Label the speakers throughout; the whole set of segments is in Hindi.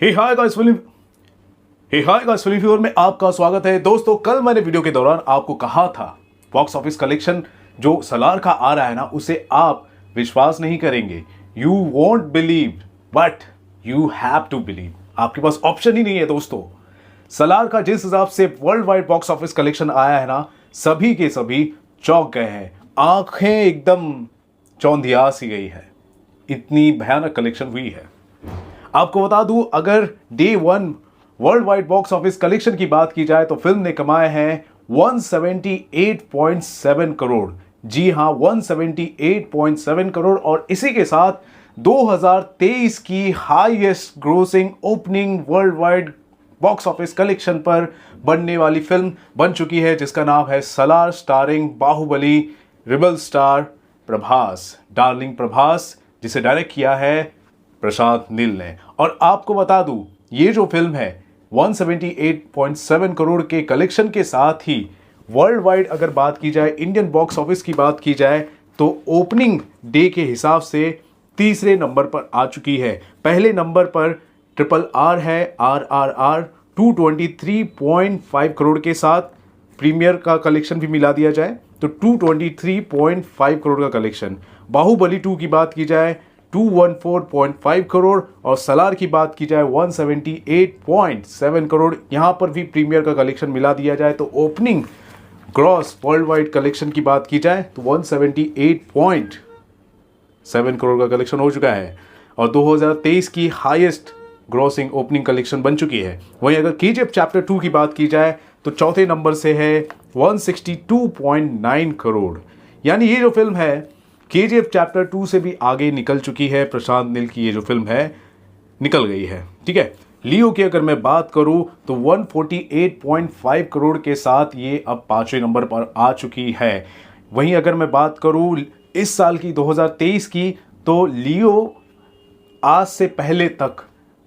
Speaker 1: फिल्म व्यूअर में आपका स्वागत है। दोस्तों, कल मैंने वीडियो के दौरान आपको कहा था बॉक्स ऑफिस कलेक्शन जो सलार का आ रहा है ना, उसे आप विश्वास नहीं करेंगे। You won't believe but you have to believe. आपके पास ऑप्शन ही नहीं है दोस्तों। सलार का जिस हिसाब से world wide box office collection आया है ना, सभी के सभी चौंक गए हैं। आंखें एकदम चौंधिया सी गई है, इतनी भयानक कलेक्शन हुई है। आपको बता दूं, अगर day one world wide box office collection की बात की जाए तो फिल्म ने कमाए हैं 178.7 करोड़। जी हां, 178.7 करोड़। और इसी के साथ 2023 की highest grossing opening world wide box office collection पर बनने वाली फिल्म बन चुकी है, जिसका नाम है Salaar, starring Baahubali, rebel star Prabhas, darling Prabhas, जिसे डायरेक्ट किया है प्रशांत नील ने। और आपको बता दूं, ये जो फिल्म है 178.7 करोड़ के कलेक्शन के साथ ही वर्ल्ड वाइड अगर बात की जाए, इंडियन बॉक्स ऑफिस की बात की जाए, तो ओपनिंग डे के हिसाब से तीसरे नंबर पर आ चुकी है। पहले नंबर पर RRR है, RRR 223.5 करोड़ के साथ। प्रीमियर का कलेक्शन भी मिला दिया जाए तो 223.5 करोड़ का कलेक्शन। बाहुबली 2 की बात की जाए 214.5 करोड़ और सलार की बात की जाए 178.7 करोड़। यहां पर भी प्रीमियर का कलेक्शन मिला दिया जाए तो opening gross world wide collection की बात की जाए तो 178.7 करोड़ का कलेक्शन हो चुका है और 2023 की हाईएस्ट ग्रॉसिंग ओपनिंग कलेक्शन बन चुकी है। वहीं अगर KGF चैप्टर 2 की बात की जाए तो चौथे नंबर से है 162.9 करोड़। यानी ये जो फिल्म है KGF चैप्टर 2 से भी आगे निकल चुकी है। प्रशांत नील की ये जो फिल्म है निकल गई है, ठीक है। लियो की अगर मैं बात करूं तो 148.5 करोड़ के साथ ये अब 5वें नंबर पर आ चुकी है। वहीं अगर मैं बात करूं इस साल की 2023 की, तो लियो आज से पहले तक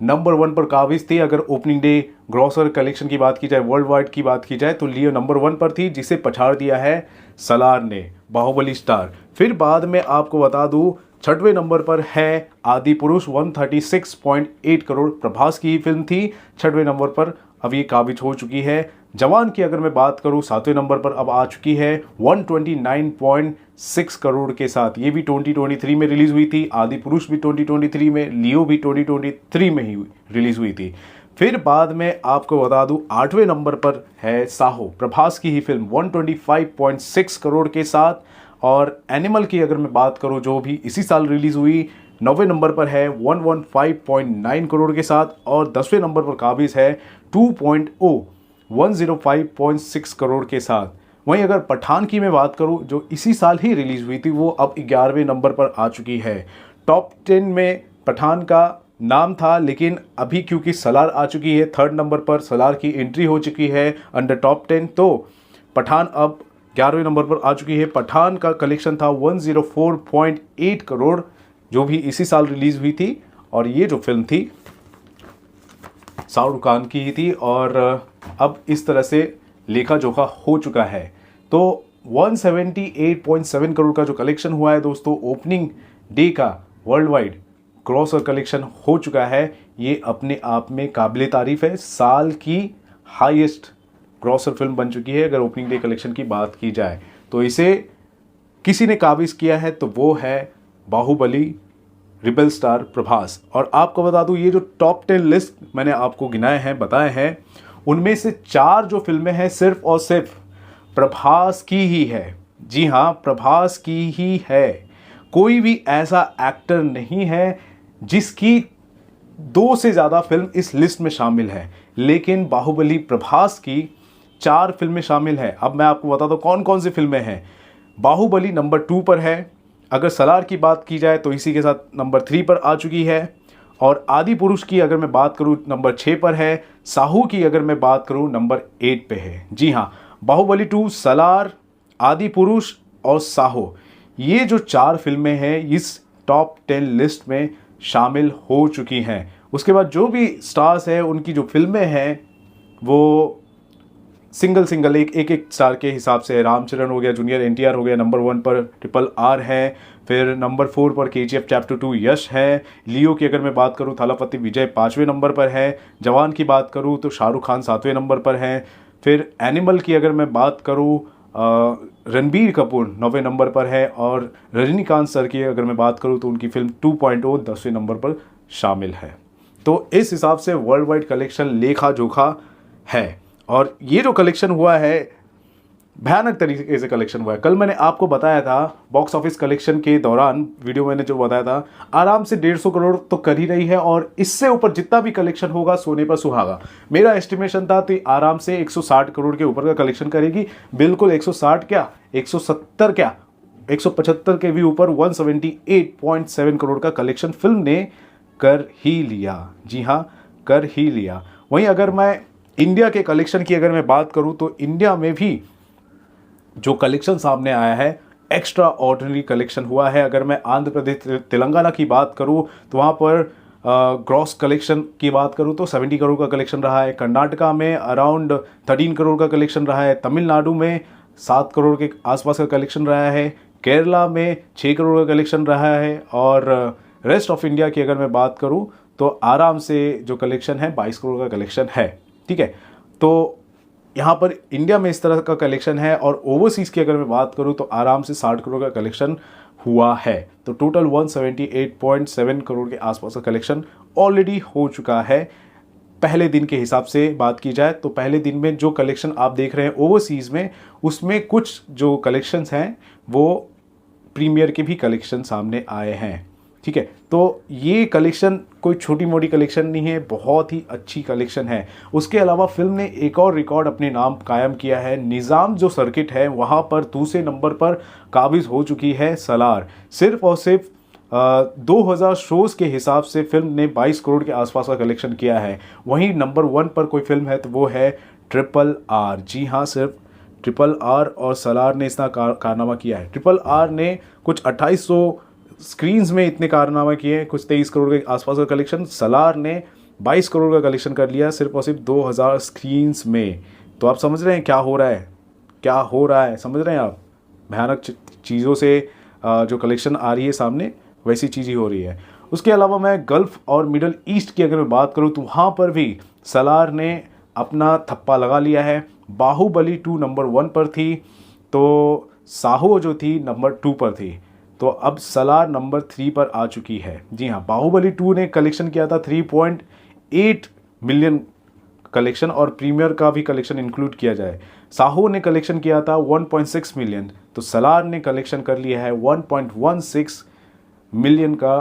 Speaker 1: नंबर 1 पर काबिज थी। अगर ओपनिंग डे ग्रॉसर कलेक्शन की बात की जाए, वर्ल्ड वाइड की बात की जाए, तो लियो नंबर 1 पर थी, जिसे पछाड़ दिया है सलार ने, बाहुबली स्टार। फिर बाद में आपको बता दूं, 6वें नंबर पर है आदि पुरुष, 136.8 करोड़। प्रभास की ही फिल्म थी। 6वें नंबर पर अब ये काबिज हो चुकी है। जवान की अगर मैं बात करूं 7वें नंबर पर अब आ चुकी है 129.6 करोड़ के साथ। ये भी 2023 में रिलीज हुई थी। आदि पुरुष भी 2023 में, लियो भी 2023 में ही रिलीज हुई थी। फिर बाद में आपको बता दूं 8वें नंबर पर है साहो, प्रभास की ही फिल्म, 125.6 करोड़ के साथ। और एनिमल की अगर मैं बात करूं जो भी इसी साल रिलीज हुई, 9वें नंबर पर है 115.9 करोड़ के साथ। और 10वें नंबर पर काबिज है 105.6 करोड़ के साथ। वहीं अगर पठान की मैं बात करूं जो इसी साल ही रिलीज हुई थी, वो अब 11वें नंबर पर आ चुकी है। टॉप 10 में पठान का नाम था, लेकिन अभी क्योंकि सलार आ चुकी है 3rd नंबर पर, सलार की एंट्री हो चुकी है अंडर टॉप 10, तो पठान अब 11वें नंबर पर आ चुकी है। पठान का कलेक्शन था 104.8 करोड़, जो भी इसी साल रिलीज हुई थी। और ये जो फिल्म थी शाहरुख खान की ही थी और अब इस तरह से लेखा जोखा हो चुका है। तो 178.7 करोड़ का जो कलेक्शन हुआ है दोस्तों, ओपनिंग डे का वर्ल्ड वाइड ग्रॉस और कलेक्शन हो चुका है। ये अपने आप में काबिले तारीफ है। साल की हाईएस्ट ग्रॉसर फिल्म बन चुकी है अगर ओपनिंग डे कलेक्शन की बात की जाए तो। इसे किसी ने काबिज किया है तो वो है बाहुबली, रिबल स्टार प्रभास। और आपको बता दूं, ये जो टॉप 10 लिस्ट मैंने आपको गिनाए हैं, बताए हैं, उनमें से 4 जो फिल्में हैं सिर्फ और सिर्फ प्रभास की ही है। जी हां, प्रभास की ही है। कोई भी ऐसा एक्टर नहीं है जिसकी 2 से ज़्यादा फिल्म इस लिस्ट में शामिल है, लेकिन बाहुबली प्रभास की 4 फिल्में शामिल है। अब मैं आपको बता दूं कौन कौन सी फिल्में हैं। बाहुबली नंबर 2 पर है। अगर सलार की बात की जाए तो इसी के साथ नंबर 3 पर आ चुकी है। और आदि पुरुष की अगर मैं बात करूं नंबर 6 पर है। साहू की अगर मैं बात करूं नंबर 8 पे है। जी हां, बाहुबली 2, सलार, आदि पुरुष और साहू, ये जो 4 फिल्में हैं इस टॉप 10 लिस्ट में शामिल हो चुकी हैं। उसके बाद जो भी स्टार्स हैं उनकी जो फिल्में हैं वो सिंगल सिंगल एक स्टार के हिसाब से रामचरण हो गया, जूनियर एनटीआर हो गया, नंबर 1 पर RRR है, फिर नंबर 4 पर KGF चैप्टर 2 यश है, लियो की अगर मैं बात करूँ थालापति विजय 5वें नंबर पर है, जवान की बात करूँ तो शाहरुख खान 7वें नंबर पर है, फिर एनिमल की अगर मैं बात करूँ रणबीर कपूर 9वें नंबर पर है, और रजनीकांत सर की अगर मैं बात करूँ तो उनकी फिल्म 2.0 10वें नंबर पर शामिल है। तो इस हिसाब से वर्ल्ड वाइड कलेक्शन लेखा जोखा है, और ये जो कलेक्शन हुआ है भयानक तरीके से कलेक्शन हुआ है। कल मैंने आपको बताया था बॉक्स ऑफिस कलेक्शन के दौरान वीडियो मैंने जो बताया था, आराम से 150 करोड़ तो कर ही रही है, और इससे ऊपर जितना भी कलेक्शन होगा सोने पर सुहागा। मेरा एस्टिमेशन था तो आराम से 160 करोड़ के ऊपर का कलेक्शन करेगी, बिल्कुल 160 क्या 170 क्या 175 के भी ऊपर 178.7 करोड़ का कलेक्शन फिल्म ने कर ही लिया। जी हाँ, कर ही लिया। वहीं अगर मैं इंडिया के कलेक्शन की अगर मैं बात करूं तो इंडिया में भी जो कलेक्शन सामने आया है एक्स्ट्रा ऑर्डिनरी कलेक्शन हुआ है। अगर मैं आंध्र प्रदेश तेलंगाना की बात करूं तो वहाँ पर ग्रॉस कलेक्शन की बात करूं तो 70 करोड़ का कलेक्शन रहा है, कर्नाटका में अराउंड 13 करोड़ का कलेक्शन रहा है, तमिलनाडु में 7 करोड़ के आसपास का कलेक्शन रहा है, केरला में 6 करोड़ का कलेक्शन रहा है, और रेस्ट ऑफ इंडिया की अगर मैं बात करूं तो आराम से जो कलेक्शन है 22 करोड़ का कलेक्शन है। ठीक है, तो यहाँ पर इंडिया में इस तरह का कलेक्शन है, और ओवरसीज़ की अगर मैं बात करूँ तो आराम से 60 करोड़ का कलेक्शन हुआ है। तो टोटल 178.7 करोड़ के आसपास का कलेक्शन ऑलरेडी हो चुका है। पहले दिन के हिसाब से बात की जाए तो पहले दिन में जो कलेक्शन आप देख रहे हैं ओवरसीज़ में, उसमें कुछ जो कलेक्शंस हैं वो प्रीमियर के भी कलेक्शन सामने आए हैं। ठीक है, तो ये कलेक्शन कोई छोटी मोटी कलेक्शन नहीं है, बहुत ही अच्छी कलेक्शन है। उसके अलावा फिल्म ने एक और रिकॉर्ड अपने नाम कायम किया है। निज़ाम जो सर्किट है वहाँ पर दूसरे नंबर पर काबिज हो चुकी है सलार। सिर्फ और सिर्फ 2000 शोज़ के हिसाब से फिल्म ने 22 करोड़ के आसपास का कलेक्शन किया है। वहीं नंबर 1 पर कोई फिल्म है तो वो है RRR। जी हाँ, सिर्फ RRR और सलार ने इतना कारनामा किया है। RRR ने कुछ 2800 स्क्रीन्स में इतने कारनामा किए, कुछ 23 करोड़ के आसपास का कलेक्शन। सलार ने 22 करोड़ का कलेक्शन कर लिया सिर्फ और सिर्फ 2000 स्क्रीन्स में। तो आप समझ रहे हैं क्या हो रहा है, क्या हो रहा है, समझ रहे हैं आप? भयानक चीज़ों से जो कलेक्शन आ रही है सामने, वैसी चीज़ ही हो रही है। उसके अलावा मैं गल्फ़ और मिडल ईस्ट की अगर मैं बात करूँ तो वहाँ पर भी सलार ने अपना थप्पा लगा लिया है। बाहुबली 2 नंबर 1 पर थी, तो साहो जो थी नंबर 2 पर थी, तो अब सलार नंबर 3 पर आ चुकी है। जी हाँ, बाहुबली 2 ने कलेक्शन किया था 3.8 मिलियन कलेक्शन, और प्रीमियर का भी कलेक्शन इंक्लूड किया जाए। साहो ने कलेक्शन किया था 1.6 मिलियन, तो सलार ने कलेक्शन कर लिया है 1.16 मिलियन का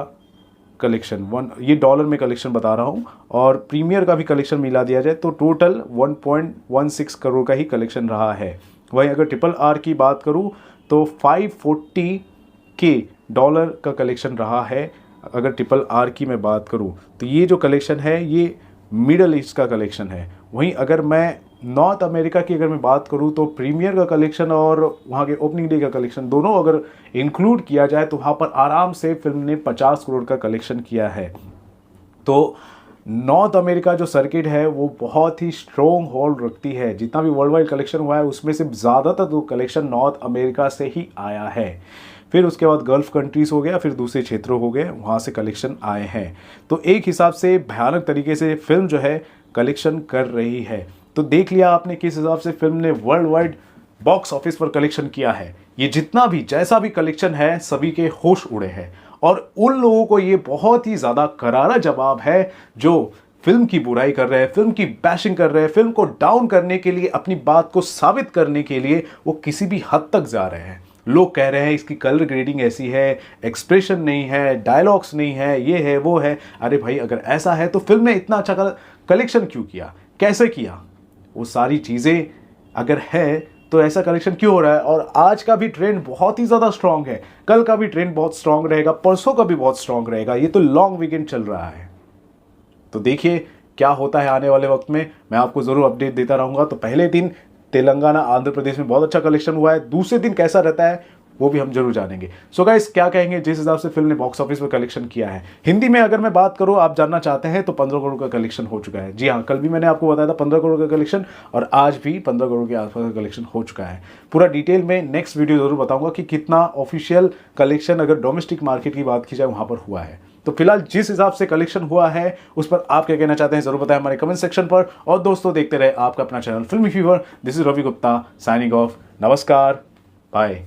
Speaker 1: कलेक्शन। ये डॉलर में कलेक्शन बता रहा हूँ, और प्रीमियर का भी कलेक्शन मिला दिया जाए तो टोटल 1.16 करोड़ का ही कलेक्शन रहा है। वहीं अगर RRR की बात करूँ तो 540 के डॉलर का कलेक्शन रहा है। अगर RRR की मैं बात करूं तो ये जो कलेक्शन है ये मिडल ईस्ट का कलेक्शन है। वहीं अगर मैं नॉर्थ अमेरिका की अगर मैं बात करूं तो प्रीमियर का कलेक्शन और वहाँ के ओपनिंग डे का कलेक्शन दोनों अगर इंक्लूड किया जाए तो वहाँ पर आराम से फिल्म ने 50 करोड़ का कलेक्शन किया है। तो नॉर्थ अमेरिका जो सर्किट है वो बहुत ही स्ट्रॉन्ग होल्ड रखती है। जितना भी वर्ल्ड वाइड कलेक्शन हुआ है उसमें से ज़्यादातर तो कलेक्शन नॉर्थ अमेरिका से ही आया है। फिर उसके बाद गल्फ कंट्रीज़ हो गया, फिर दूसरे क्षेत्रों हो गए, वहाँ से कलेक्शन आए हैं। तो एक हिसाब से भयानक तरीके से फिल्म जो है कलेक्शन कर रही है। तो देख लिया आपने किस हिसाब से फिल्म ने वर्ल्ड वाइड बॉक्स ऑफिस पर कलेक्शन किया है। ये जितना भी जैसा भी कलेक्शन है सभी के होश उड़े हैं, और उन लोगों को ये बहुत ही ज़्यादा करारा जवाब है जो फिल्म की बुराई कर रहे हैं, फिल्म की बैशिंग कर रहे हैं, फिल्म को डाउन करने के लिए, अपनी बात को साबित करने के लिए वो किसी भी हद तक जा रहे हैं। लोग कह रहे हैं इसकी कलर ग्रेडिंग ऐसी है, एक्सप्रेशन नहीं है, डायलॉग्स नहीं है, ये है वो है। अरे भाई, अगर ऐसा है तो फिल्म ने इतना अच्छा कलेक्शन क्यों किया, कैसे किया? वो सारी चीज़ें अगर है तो ऐसा कलेक्शन क्यों हो रहा है? और आज का भी ट्रेंड बहुत ही ज़्यादा स्ट्रांग है, कल का भी ट्रेंड बहुत स्ट्रांग रहेगा, परसों का भी बहुत स्ट्रांग रहेगा। ये तो लॉन्ग वीकेंड चल रहा है। तो देखिए क्या होता है आने वाले वक्त में, मैं आपको ज़रूर अपडेट देता रहूँगा। तो पहले दिन तेलंगाना आंध्र प्रदेश में बहुत अच्छा कलेक्शन हुआ है, दूसरे दिन कैसा रहता है वो भी हम जरूर जानेंगे। सो गाइस, क्या कहेंगे जिस हिसाब से फिल्म ने बॉक्स ऑफिस पर कलेक्शन किया है? हिंदी में अगर मैं बात करूं, आप जानना चाहते हैं, तो 15 करोड़ का कलेक्शन हो चुका है। जी हाँ, कल भी मैंने आपको बताया था 15 करोड़ का कलेक्शन, और आज भी 15 करोड़ के आसपास का कलेक्शन हो चुका है। पूरा डिटेल में नेक्स्ट वीडियो जरूर बताऊंगा कि कितना ऑफिशियल कलेक्शन अगर डोमेस्टिक मार्केट की बात की जाए वहां पर हुआ है। तो फिलहाल जिस हिसाब से कलेक्शन हुआ है उस पर आप क्या कहना चाहते हैं जरूर बताएं हमारे कमेंट सेक्शन पर। और दोस्तों, देखते रहे आपका अपना channel Filmy Fever. This is Ravi Gupta signing off. नमस्कार, बाय।